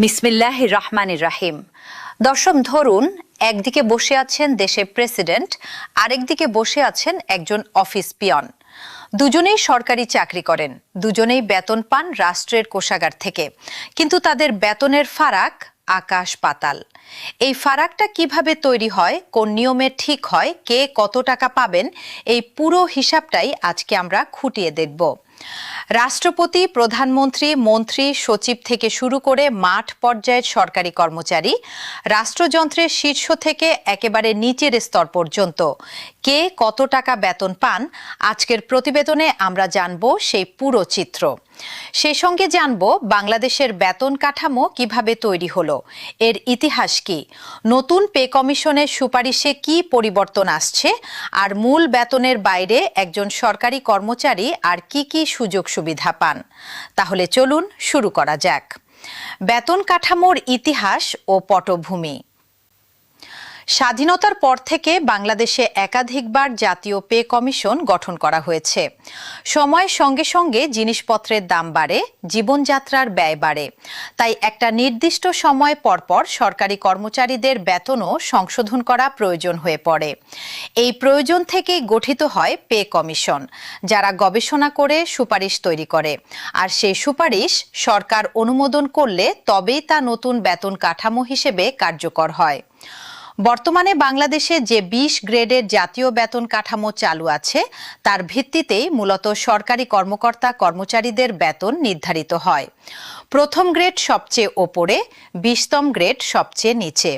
বিসমিল্লাহির রহমানির রহিম। দর্শক, ধরুন একদিকে বসে আছেন দেশের প্রেসিডেন্ট, আরেকদিকে বসে আছেন একজন অফিস পিয়ন। দুজনেই সরকারি চাকরি করেন, দুজনেই বেতন পান রাষ্ট্রের কোষাগার থেকে, কিন্তু তাদের বেতনের ফারাক আকাশ পাতাল। এই ফারাকটা কিভাবে তৈরি হয়, কোন নিয়মে ঠিক হয়, কে কত টাকা পাবেন, এই পুরো হিসাবটাই আজকে আমরা খুঁটিয়ে দেখব। রাষ্ট্রপতি, প্রধানমন্ত্রী, মন্ত্রী, সচিব থেকে শুরু করে মাঠ পর্যায়ের সরকারি কর্মচারী, রাষ্ট্রযন্ত্রের শীর্ষ থেকে একেবারে নিচের স্তর পর্যন্ত কে কত টাকা বেতন পান, আজকের প্রতিবেদনে আমরা জানব সেই পুরো চিত্র। সেই সঙ্গে জানব বাংলাদেশের বেতন কাঠামো কিভাবে তৈরি হলো, এর ইতিহাস কি, নতুন পে কমিশনের সুপারিশে কি পরিবর্তন আসছে, আর মূল বেতনের বাইরে একজন সরকারি কর্মচারী আর কি কি সুযোগ সুবিধা পান। তাহলে চলুন শুরু করা যাক। বেতন কাঠামোর ইতিহাস ও পটভূমি। স্বাধীনতার পর থেকে বাংলাদেশে একাধিকবার জাতীয় পে কমিশন গঠন করা হয়েছে। সময়ের সঙ্গে সঙ্গে জিনিসপত্রের দাম বাড়ে, জীবনযাত্রার ব্যয় বাড়ে, তাই একটা নির্দিষ্ট সময় পরপর সরকারি কর্মচারীদের বেতনও সংশোধন করা প্রয়োজন হয়ে পড়ে। এই প্রয়োজন থেকেই গঠিত হয় পে কমিশন, যারা গবেষণা করে সুপারিশ তৈরি করে, আর সেই সুপারিশ সরকার অনুমোদন করলে তবেই তা নতুন বেতন কাঠামো হিসেবে কার্যকর হয়। বর্তমানে বাংলাদেশে যে 20 গ্রেডের জাতীয় বেতন কাঠামো চালু আছে, তার ভিত্তিতেই মূলত সরকারি কর্মকর্তা কর্মচারীদের বেতন নির্ধারিত হয়। প্রথম গ্রেড সবচেয়ে ওপরে, 20তম গ্রেড সবচেয়ে নিচে।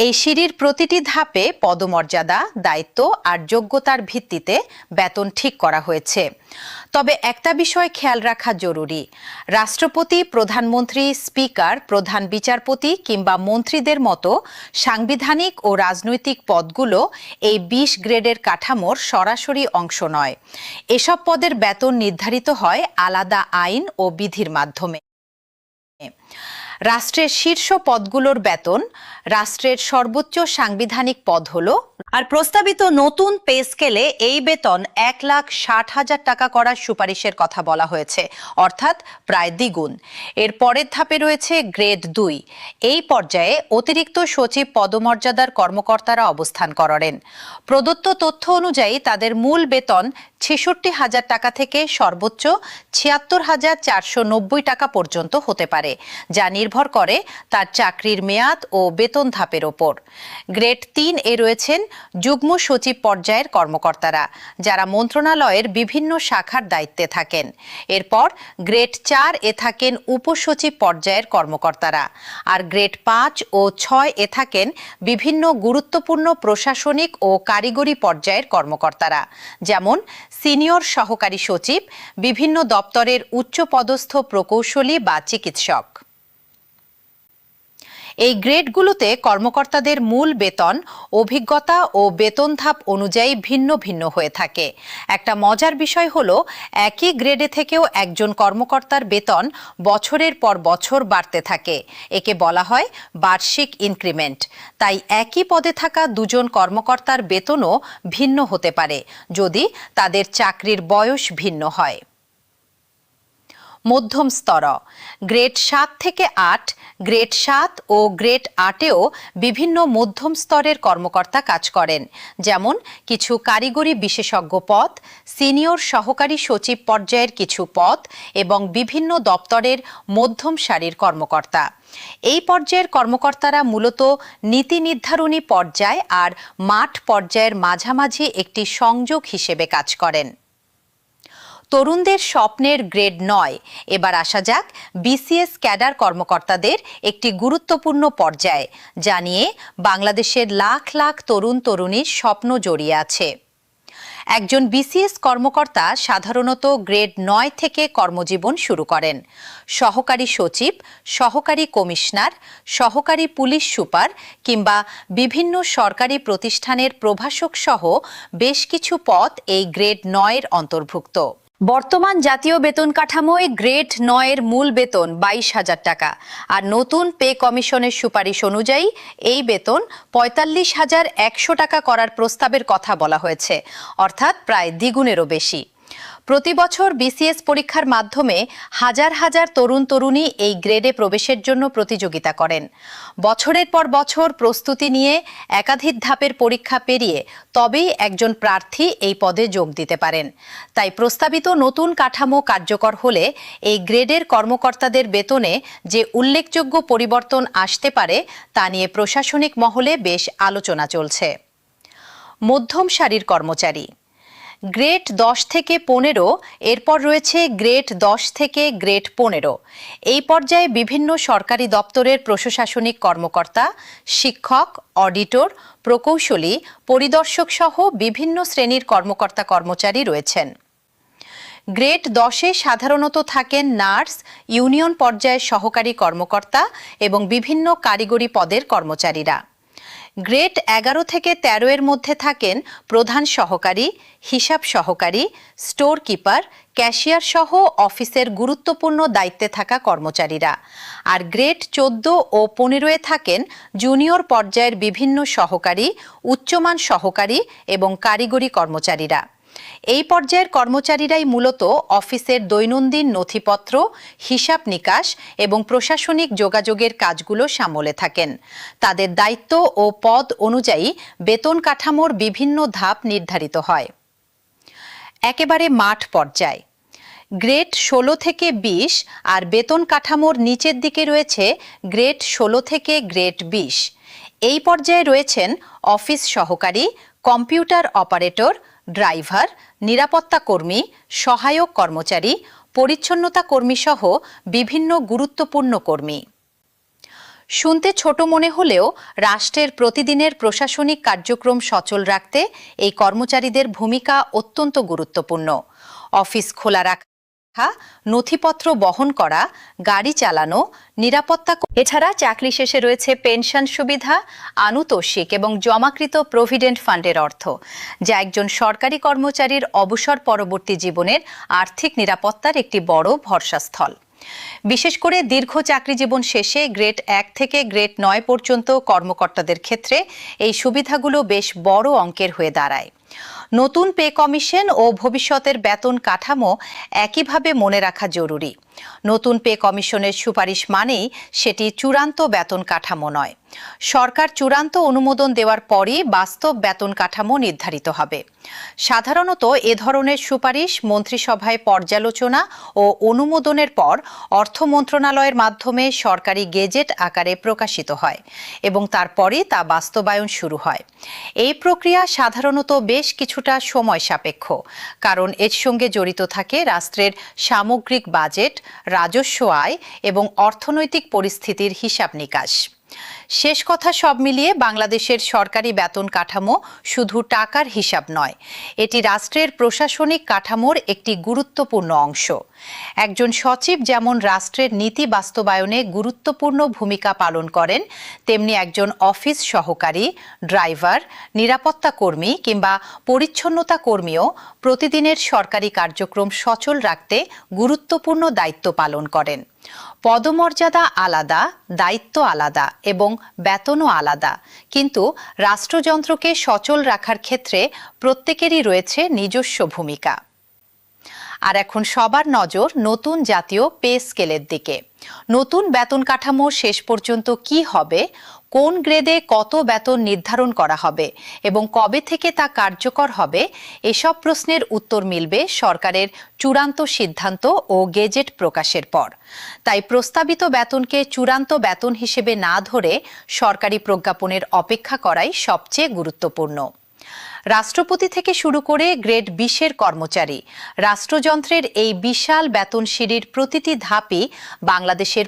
এই সিঁড়ির প্রতিটি ধাপে পদমর্যাদা, দায়িত্ব আর যোগ্যতার ভিত্তিতে বেতন ঠিক করা হয়েছে। তবে একটা বিষয় খেয়াল রাখা জরুরি, রাষ্ট্রপতি, প্রধানমন্ত্রী, স্পিকার, প্রধান বিচারপতি কিংবা মন্ত্রীদের মতো সাংবিধানিক ও রাজনৈতিক পদগুলো এই 20 গ্রেডের কাঠামোর সরাসরি অংশ নয়। এসব পদের বেতন নির্ধারিত হয় আলাদা আইন ও বিধির মাধ্যমে। রাষ্ট্রের শীর্ষ পদগুলোর বেতন, রাষ্ট্রের সর্বোচ্চ সাংবিধানিক পদ হলো, আর প্রস্তাবিত নতুন পে স্কেলে এই বেতন 1,60,000 টাকা করার সুপারিশের কথা বলা হয়েছে, অর্থাৎ প্রায় দ্বিগুণ। এর পরের ধাপে রয়েছে গ্রেড 2। এই পর্যায়ে অতিরিক্ত সচিব পদমর্যাদার কর্মকর্তারা অবস্থান করেন। প্রদত্ত তথ্য অনুযায়ী তাদের মূল বেতন 66,000 টাকা থেকে সর্বোচ্চ 76,490 টাকা পর্যন্ত হতে পারে, যা নির্ভর করে তার চাকরির মেয়াদ ও বেতন ধাপের ওপর। গ্রেড 3 এ রয়েছেন যুগ্ম সচিব পর্যায়ের কর্মকর্তারা, যারা মন্ত্রণালয়ের বিভিন্ন শাখার দায়িত্বে থাকেন। এরপর গ্রেড 4 এ থাকেন উপসচিব পর্যায়ের কর্মকর্তারা, আর গ্রেড 5 ও 6 এ থাকেন বিভিন্ন গুরুত্বপূর্ণ প্রশাসনিক ও কারিগরি পর্যায়ের কর্মকর্তারা, যেমন সিনিয়র সহকারী সচিব, বিভিন্ন দপ্তরের উচ্চপদস্থ প্রকৌশলী বা চিকিৎসক। এই গ্রেডগুলোতে কর্মকর্তাদের মূল বেতন অভিজ্ঞতা ও বেতন ধাপ অনুযায়ী ভিন্ন ভিন্ন হয়ে থাকে। একটা মজার বিষয় হলো, একই গ্রেডে থেকেও একজন কর্মকর্তার বেতন বছরের পর বছর বাড়তে থাকে। একে বলা হয় বার্ষিক ইনক্রিমেন্ট। তাই একই পদে থাকা দুজন কর্মকর্তার বেতনও ভিন্ন হতে পারে যদি তাদের চাকরির বয়স ভিন্ন হয়। মধ্যম স্তর। গ্রেড 7 থেকে 8, গ্রেড 7 ও গ্রেড 8-এও বিভিন্ন মধ্যম স্তরের কর্মকর্তা কাজ করেন, যেমন কিছু কারিগরি বিশেষজ্ঞ পদ, সিনিয়র সহকারী সচিব পর্যায়ের কিছু পদ এবং বিভিন্ন দপ্তরের মধ্যম সারির কর্মকর্তা। এই পর্যায়ের কর্মকর্তারা মূলত নীতি নির্ধারণী পর্যায় আর মাঠ পর্যায়ের মাঝামাঝি একটি সংযোগ হিসেবে কাজ করেন। তরুণদের স্বপ্নের গ্রেড 9। এবার আসা যাক বিসিএস ক্যাডার কর্মকর্তাদের একটি গুরুত্বপূর্ণ পর্যায়ে, যা নিয়ে বাংলাদেশের লাখ লাখ তরুণ তরুণীর স্বপ্ন জড়িয়ে আছে। একজন বিসিএস কর্মকর্তা সাধারণত গ্রেড 9 থেকে কর্মজীবন শুরু করেন। সহকারী সচিব, সহকারী কমিশনার, সহকারী পুলিশ সুপার কিংবা বিভিন্ন সরকারি প্রতিষ্ঠানের প্রভাষক সহ বেশ কিছু পদ এই গ্রেড 9-এর অন্তর্ভুক্ত। বর্তমান জাতীয় বেতন কাঠামোয় গ্রেড 9-এর মূল বেতন 22,000 টাকা, আর নতুন পে কমিশনের সুপারিশ অনুযায়ী এই বেতন 45,100 টাকা করার প্রস্তাবের কথা বলা হয়েছে, অর্থাৎ প্রায় দ্বিগুণেরও বেশি। প্রতি বছর বিসিএস পরীক্ষার মাধ্যমে হাজার হাজার তরুণ তরুণী এই গ্রেডে প্রবেশের জন্য প্রতিযোগিতা করেন। বছরের পর বছর প্রস্তুতি নিয়ে একাধিক ধাপের পরীক্ষা পেরিয়ে তবেই একজন প্রার্থী এই পদে যোগ দিতে পারেন। তাই প্রস্তাবিত নতুন কাঠামো কার্যকর হলে এই গ্রেডের কর্মকর্তাদের বেতনে যে উল্লেখযোগ্য পরিবর্তন আসতে পারে তা নিয়ে প্রশাসনিক মহলে বেশ আলোচনা চলছে। মধ্যম সারির কর্মচারী গ্রেড 10 থেকে 15, এরপর রয়েছে গ্রেড 10 থেকে গ্রেড 15। এই পর্যায়ে বিভিন্ন সরকারি দপ্তরের প্রশাসনিক কর্মকর্তা, শিক্ষক, অডিটর, প্রকৌশলী, পরিদর্শক সহ বিভিন্ন শ্রেণীর কর্মকর্তা কর্মচারী রয়েছেন। গ্রেড 10-এ সাধারণত থাকেন নার্স, ইউনিয়ন পর্যায়ের সহকারী কর্মকর্তা এবং বিভিন্ন কারিগরি পদের কর্মচারীরা। গ্রেড 11 থেকে 13 এর মধ্যে থাকেন প্রধান সহকারী, হিসাব সহকারী, স্টোর কিপার, ক্যাশিয়ার সহ অফিসের গুরুত্বপূর্ণ দায়িত্বে থাকা কর্মচারীরা। আর গ্রেড 14 ও 15-এ থাকেন জুনিয়র পর্যায়ের বিভিন্ন সহকারী, উচ্চমান সহকারী এবং কারিগরি কর্মচারীরা। এই পর্যায়ের কর্মচারীরাই মূলত অফিসের দৈনন্দিন নথিপত্র, হিসাব নিকাশ এবং প্রশাসনিক যোগাযোগের কাজগুলো সামলে থাকেন। তাদের দায়িত্ব ও পদ অনুযায়ী বেতন কাঠামোর বিভিন্ন ধাপ নির্ধারিত হয়। একেবারে মাঠ পর্যায় গ্রেড 16 থেকে 20 আর বেতন কাঠামোর নিচের দিকে রয়েছে গ্রেড 16 থেকে গ্রেড 20। এই পর্যায়ে রয়েছেন অফিস সহকারী, কম্পিউটার অপারেটর, ড্রাইভার, নিরাপত্তা কর্মী, সহায়ক কর্মচারী, পরিচ্ছন্নতা কর্মী সহ বিভিন্ন গুরুত্বপূর্ণ কর্মী। শুনতে ছোট মনে হলেও রাষ্ট্রের প্রতিদিনের প্রশাসনিক কার্যক্রম সচল রাখতে এই কর্মচারীদের ভূমিকা অত্যন্ত গুরুত্বপূর্ণ। অফিস খোলা রাখা, নথিপত্র বহন করা, গাড়ি চালানো, নিরাপত্তা, এছাড়া চাকরি শেষে রয়েছে পেনশন সুবিধা, আনুতোষিক এবং জমাকৃত প্রভিডেন্ট ফান্ডের অর্থ, যা একজন সরকারি কর্মচারীর অবসর পরবর্তী জীবনের আর্থিক নিরাপত্তার একটি বড় ভরসাস্থল। বিশেষ করে দীর্ঘ চাকরি জীবন শেষে গ্রেড 1 থেকে গ্রেড 9 পর্যন্ত কর্মকর্তাদের ক্ষেত্রে এই সুবিধাগুলো বেশ বড় অঙ্কের হয়ে দাঁড়ায়। নতুন পে কমিশন ও ভবিষ্যতের বেতন কাঠামো একইভাবে মনে রাখা জরুরি। নতুন পে কমিশনের সুপারিশ মানেই সেটি চূড়ান্ত বেতন কাঠামো নয়। সরকার চূড়ান্ত অনুমোদন দেওয়ার পরই বাস্তব বেতন কাঠামো নির্ধারিত হবে। সাধারণত এ ধরনের সুপারিশ মন্ত্রিসভায় পর্যালোচনা ও অনুমোদনের পর অর্থ মন্ত্রণালয়ের মাধ্যমে সরকারি গেজেট আকারে প্রকাশিত হয় এবং তারপরই তা বাস্তবায়ন শুরু হয়। এই প্রক্রিয়া সাধারণত বেশ কিছুটা সময় সাপেক্ষ, কারণ এর সঙ্গে জড়িত থাকে রাষ্ট্রের সামগ্রিক বাজেট, রাজস্ব আয় এবং অর্থনৈতিক পরিস্থিতির হিসাব নিকাশ। শেষ কথা, সব মিলিয়ে বাংলাদেশের সরকারি বেতন কাঠামো শুধু টাকার হিসাব নয়, এটি রাষ্ট্রের প্রশাসনিক কাঠামোর একটি গুরুত্বপূর্ণ অংশ। একজন সচিব যেমন রাষ্ট্রের নীতি বাস্তবায়নে গুরুত্বপূর্ণ ভূমিকা পালন করেন, তেমনি একজন অফিস সহকারী, ড্রাইভার, নিরাপত্তা কর্মী কিংবা পরিচ্ছন্নতা কর্মীও প্রতিদিনের সরকারি কার্যক্রম সচল রাখতে গুরুত্বপূর্ণ দায়িত্ব পালন করেন। পদমর্যাদা আলাদা, দায়িত্ব আলাদা এবং বেতনও আলাদা, কিন্তু রাষ্ট্রযন্ত্রকে সচল রাখার ক্ষেত্রে প্রত্যেকেরই রয়েছে নিজস্ব ভূমিকা। আর এখন সবার নজর নতুন জাতীয় পে স্কেলের দিকে। নতুন বেতন কাঠামো শেষ পর্যন্ত কি হবে, কোন গ্রেডে কত বেতন নির্ধারণ করা হবে এবং কবে থেকে তা কার্যকর হবে, এসব প্রশ্নের উত্তর মিলবে সরকারের চূড়ান্ত সিদ্ধান্ত ও গেজেট প্রকাশের পর। তাই প্রস্তাবিত বেতনকে চূড়ান্ত বেতন হিসেবে না ধরে সরকারি প্রজ্ঞাপনের অপেক্ষা করাই সবচেয়ে গুরুত্বপূর্ণ। রাষ্ট্রপতি থেকে শুরু করে গ্রেড 20-এর কর্মচারী, রাষ্ট্রযন্ত্রের এই বিশাল বেতন সিঁড়ির প্রতিটি ধাপই বাংলাদেশের